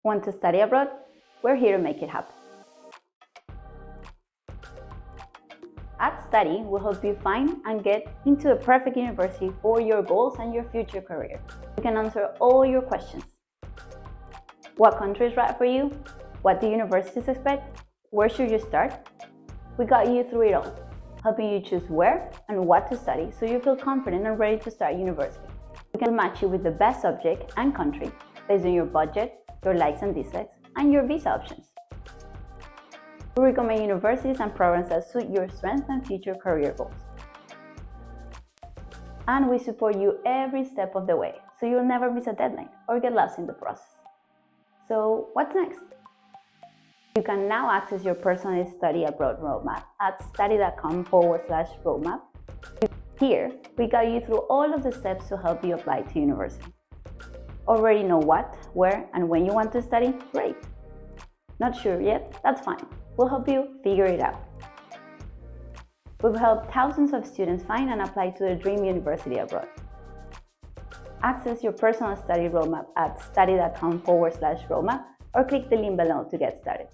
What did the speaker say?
Want to study abroad? We're here to make it happen. At Studee, we'll help you find and get into the perfect university for your goals and your future career. We can answer all your questions. What country is right for you? What do universities expect? Where should you start? We got you through it all, helping you choose where and what to study so you feel confident and ready to start university. We can match you with the best subject and country based on your budget, your likes and dislikes, and your visa options. We recommend universities and programs that suit your strengths and future career goals. And we support you every step of the way, so you'll never miss a deadline or get lost in the process. So what's next? You can now access your personalized study abroad roadmap at studee.com/roadmap. Here, we guide you through all of the steps to help you apply to university. Already know what, where, and when you want to study? Great! Not sure yet? That's fine. We'll help you figure it out. We've helped thousands of students find and apply to their dream university abroad. Access your personal study roadmap at studee.com/roadmap or click the link below to get started.